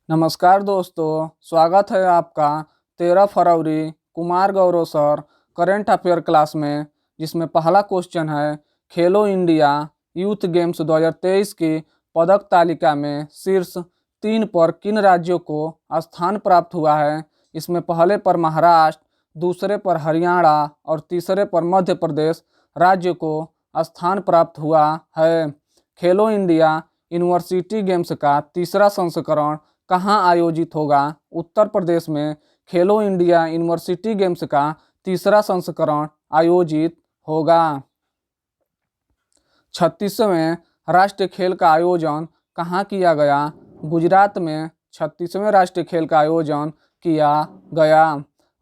नमस्कार दोस्तों, स्वागत है आपका 13 फरवरी Kumar Gaurav sir current affair class में, जिसमें पहला क्वेश्चन है खेलो इंडिया यूथ गेम्स 2023 की पदक तालिका में शीर्ष 3 पर किन राज्यों को स्थान प्राप्त हुआ है। इसमें पहले पर महाराष्ट्र, दूसरे पर हरियाणा और तीसरे पर मध्य प्रदेश राज्य को स्थान प्राप्त हुआ है। खेलो इंडिया यूनिवर्सिटी गेम्स का तीसरा संस्करण कहाँ आयोजित होगा? उत्तर प्रदेश में खेलो इंडिया यूनिवर्सिटी गेम्स का तीसरा संस्करण आयोजित होगा। 36वें राष्ट्रीय खेल का आयोजन कहाँ किया गया? गुजरात में 36वें राष्ट्रीय खेल का आयोजन किया गया।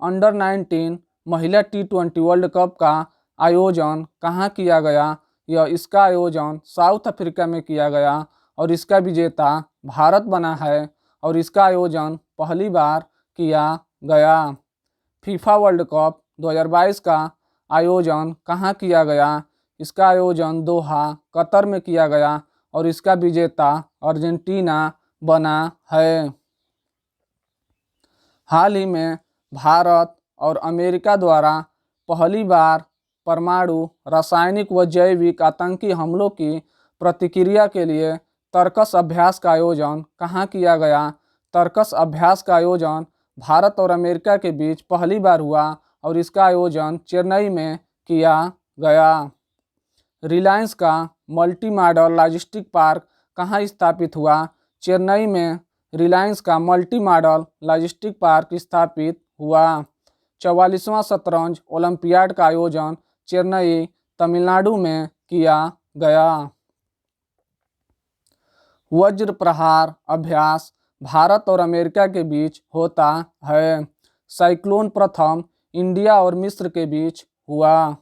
अंडर 19 महिला T20 वर्ल्ड कप का आयोजन कहाँ किया गया? इसका आयोजन साउथ अफ्रीका में किया गया और इसका विजेता भारत बना है और इसका आयोजन पहली बार किया गया। फीफा वर्ल्ड कप 2022 का आयोजन कहाँ किया गया? इसका आयोजन दोहा कतर में किया गया और इसका विजेता अर्जेंटीना बना है। हाल ही में भारत और अमेरिका द्वारा पहली बार परमाणु, रासायनिक व जैविक आतंकी हमलों की प्रतिक्रिया के लिए तर्कस अभ्यास का आयोजन कहाँ किया गया? तर्कस अभ्यास का आयोजन भारत और अमेरिका के बीच पहली बार हुआ और इसका आयोजन चेन्नई में किया गया। रिलायंस का मल्टी मॉडल लॉजिस्टिक पार्क कहाँ स्थापित हुआ? चेन्नई में रिलायंस का मल्टी मॉडल लॉजिस्टिक पार्क स्थापित हुआ। 44वां शतरंज ओलंपियाड का आयोजन चेन्नई, तमिलनाडु में किया गया। वज्र प्रहार अभ्यास भारत और अमेरिका के बीच होता है। साइक्लोन प्रथम इंडिया और मिस्र के बीच हुआ।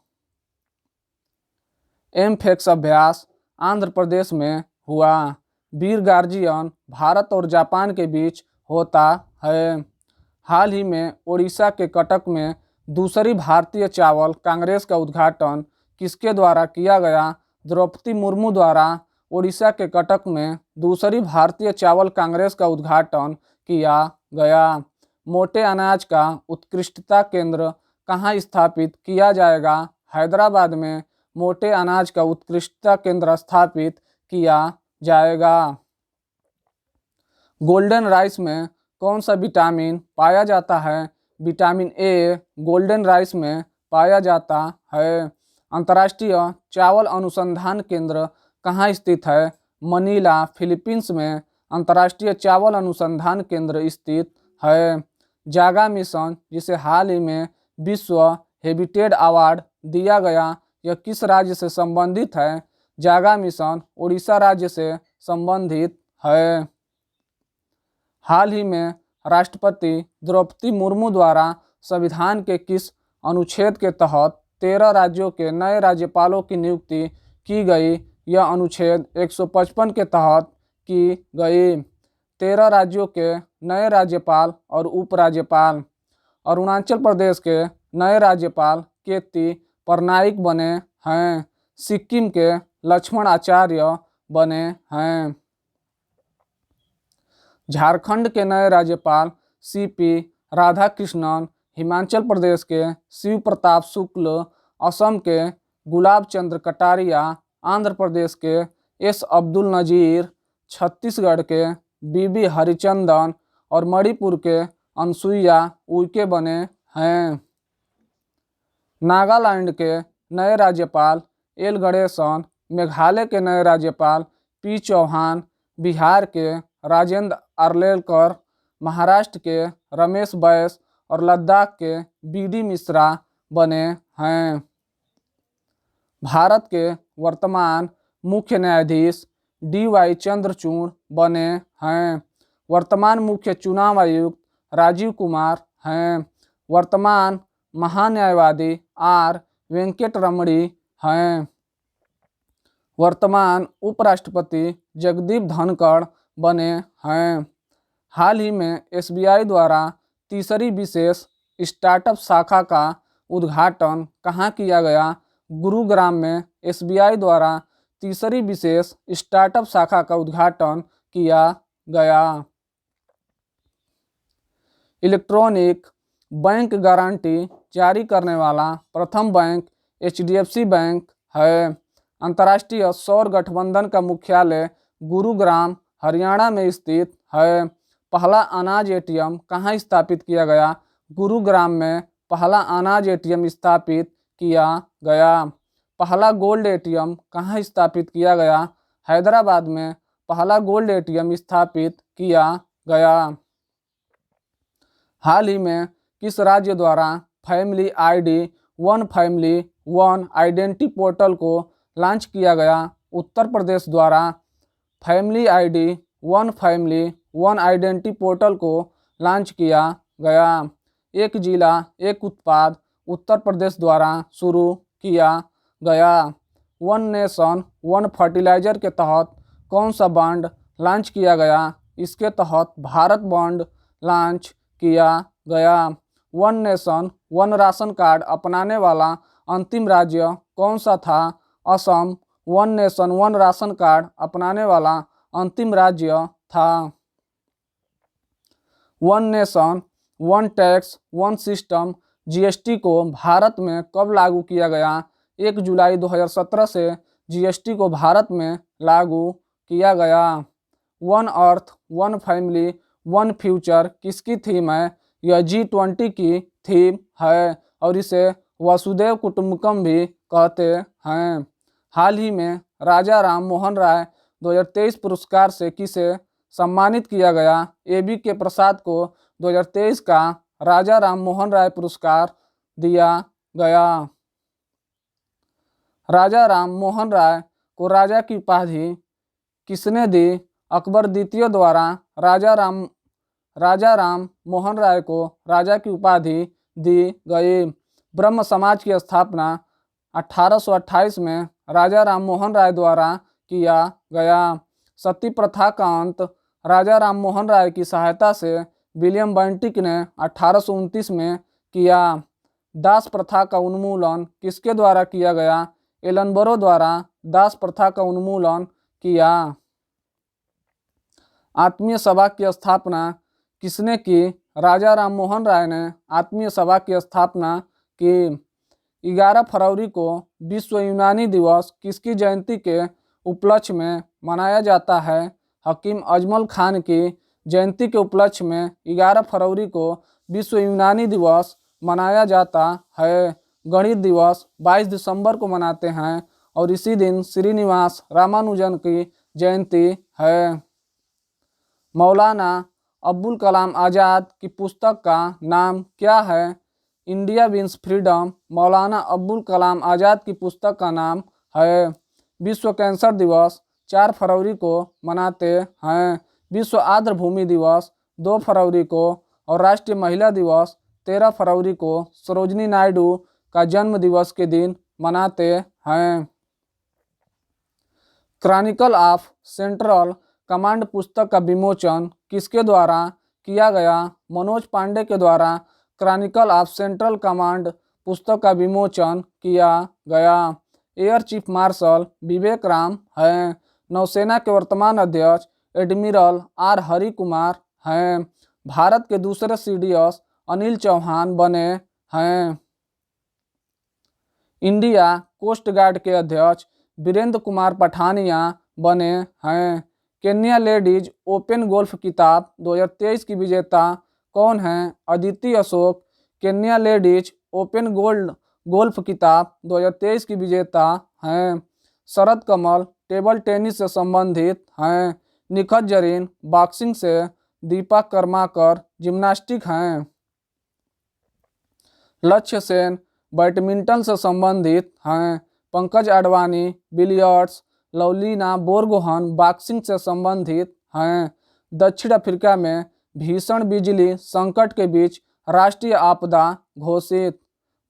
एमफेक्स अभ्यास आंध्र प्रदेश में हुआ। वीर गार्जियन भारत और जापान के बीच होता है। हाल ही में ओडिशा के कटक में दूसरी भारतीय चावल कांग्रेस का उद्घाटन किसके द्वारा किया गया? द्रौपदी मुर्मू द्वारा ओडिशा के कटक में दूसरी भारतीय चावल कांग्रेस का उद्घाटन किया गया। मोटे अनाज का उत्कृष्टता केंद्र कहाँ स्थापित किया जाएगा? हैदराबाद में मोटे अनाज का उत्कृष्टता केंद्र स्थापित किया जाएगा। गोल्डन राइस में कौन सा विटामिन पाया जाता है? विटामिन ए गोल्डन राइस में पाया जाता है। अंतर्राष्ट्रीय चावल अनुसंधान केंद्र कहाँ स्थित है? मनीला, फिलीपींस में अंतर्राष्ट्रीय चावल अनुसंधान केंद्र स्थित है। जागा मिशन, जिसे हाल ही में विश्व हेबिटेट अवार्ड दिया गया, यह किस राज्य से संबंधित है? जागा मिशन उड़ीसा राज्य से संबंधित है। हाल ही में राष्ट्रपति द्रौपदी मुर्मू द्वारा संविधान के किस अनुच्छेद के तहत 13 राज्यों के नए राज्यपालों की नियुक्ति की गई? यह अनुच्छेद 155 के तहत की गई। 13 राज्यों के नए राज्यपाल और उपराज्यपाल। अरुणाचल प्रदेश के नए राज्यपाल केती पटनायक बने हैं। सिक्किम के लक्ष्मण आचार्य बने हैं। झारखंड के नए राज्यपाल CP राधाकृष्णन, हिमाचल प्रदेश के शिव प्रताप शुक्ल, असम के गुलाब चंद्र कटारिया, आंध्र प्रदेश के S अब्दुल नजीर, छत्तीसगढ़ के BB हरिचंदन और मणिपुर के अनसुईया उइके बने हैं। नागालैंड के नए राज्यपाल L गणेशन, मेघालय के नए राज्यपाल P चौहान, बिहार के राजेंद्र अर्लेकर, महाराष्ट्र के रमेश बैस और लद्दाख के BD मिश्रा बने हैं। भारत के वर्तमान मुख्य न्यायाधीश DY चंद्रचूड़ बने हैं। वर्तमान मुख्य चुनाव आयुक्त राजीव कुमार हैं। वर्तमान महान्यायवादी R वेंकटरमणी हैं। वर्तमान उपराष्ट्रपति जगदीप धनखड़ बने हैं। हाल ही में SBI द्वारा तीसरी विशेष स्टार्टअप शाखा का उद्घाटन कहाँ किया गया? गुरुग्राम में SBI द्वारा तीसरी विशेष स्टार्टअप शाखा का उद्घाटन किया गया। इलेक्ट्रॉनिक बैंक गारंटी जारी करने वाला प्रथम बैंक HDFC बैंक है। अंतर्राष्ट्रीय सौर गठबंधन का मुख्यालय गुरुग्राम हरियाणा में स्थित है। पहला अनाज ATM कहाँ स्थापित किया गया? गुरुग्राम में पहला अनाज ATM स्थापित किया गया। पहला गोल्ड ATM कहाँ स्थापित किया गया? हैदराबाद में पहला गोल्ड ATM स्थापित किया गया। हाल ही में किस राज्य द्वारा family ID one family one identity portal को लॉन्च किया गया? उत्तर प्रदेश द्वारा family ID one family one identity portal को लॉन्च किया गया। एक जिला एक उत्पाद उत्तर प्रदेश द्वारा शुरू किया गया। वन नेशन वन फर्टिलाइजर के तहत कौन सा बॉन्ड लॉन्च किया गया? इसके तहत भारत बॉन्ड लॉन्च किया गया। One nation one ration card अपनाने वाला अंतिम राज्य कौन सा था? Assam one nation one ration card अपनाने वाला अंतिम राज्य था। One nation one tax one system GST को भारत में कब लागू किया गया? 1 जुलाई 2017 से GST को भारत में लागू किया गया। One earth one family one future किसकी थीम है? यह G20 की थीम है और इसे वसुधैव कुटुंबकम भी कहते हैं। हाल ही में राजा राम मोहन राय 2023 पुरस्कार से किसे सम्मानित किया गया? ABK प्रसाद को 2023 का राजा राम मोहन राय पुरस्कार दिया गया। राजा राम मोहन राय को राजा की उपाधि किसने दी? अकबर द्वितीय द्वारा राजा राम मोहन राय को राजा की उपाधि दी गई। ब्रह्म समाज की स्थापना 1828 में राजा राम मोहन राय द्वारा किया गया। सती प्रथा का अंत राजा राम मोहन राय की सहायता से विलियम बेंटिक ने 1829 में किया। दास प्रथा का उन्मूलन किसके द्वारा किया गया? एलनबरो द्वारा दास प्रथा का उन्मूलन किया। आत्मीय सभा की स्थापना किसने की? राजा राम मोहन राय ने आत्मीय सभा की स्थापना की। 11 फरवरी को विश्व यूनानी दिवस किसकी जयंती के उपलक्ष्य में मनाया जाता है? हकीम अजमल खान की जयंती के उपलक्ष्य में 11 फरवरी को विश्व यूनानी दिवस मनाया जाता है। गणित दिवस 22 दिसंबर को मनाते हैं और इसी दिन श्रीनिवास रामानुजन की जयंती है। मौलाना अब्दुल कलाम आज़ाद की पुस्तक का नाम क्या है? इंडिया विंस फ्रीडम मौलाना अब्दुल कलाम आज़ाद की पुस्तक का नाम है। विश्व कैंसर दिवस 4 फरवरी को मनाते हैं। विश्व आर्द्र भूमि दिवस 2 फरवरी को और राष्ट्रीय महिला दिवस 13 फरवरी को सरोजिनी नायडू का जन्म दिवस के दिन मनाते हैं। क्रॉनिकल ऑफ सेंट्रल कमांड पुस्तक का विमोचन किसके द्वारा किया गया? मनोज पांडे के द्वारा क्रॉनिकल ऑफ सेंट्रल कमांड पुस्तक का विमोचन किया गया। एयर चीफ मार्शल विवेक राम हैं। नौसेना के वर्तमान अध्यक्ष एडमिरल R हरि कुमार हैं। भारत के दूसरे CDS अनिल चौहान बने हैं। इंडिया कोस्ट गार्ड के अध्यक्ष वीरेंद्र कुमार पठानिया बने हैं। केन्या लेडीज ओपन गोल्फ खिताब 2023 की विजेता कौन हैं? Aditi Ashok Kenya ladies open golf खिताब 2023 की विजेता हैं। शरद कमल टेबल टेनिस से संबंधित हैं। निखत जरीन बॉक्सिंग से, दीपक कर्माकर जिम्नास्टिक हैं। लक्ष्य सेन बैडमिंटन से संबंधित हैं। पंकज आडवाणी बिलियर्ड्स, लवलीना बोरगोहन बॉक्सिंग से संबंधित हैं। दक्षिण अफ्रीका में भीषण बिजली संकट के बीच राष्ट्रीय आपदा घोषित।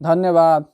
धन्यवाद।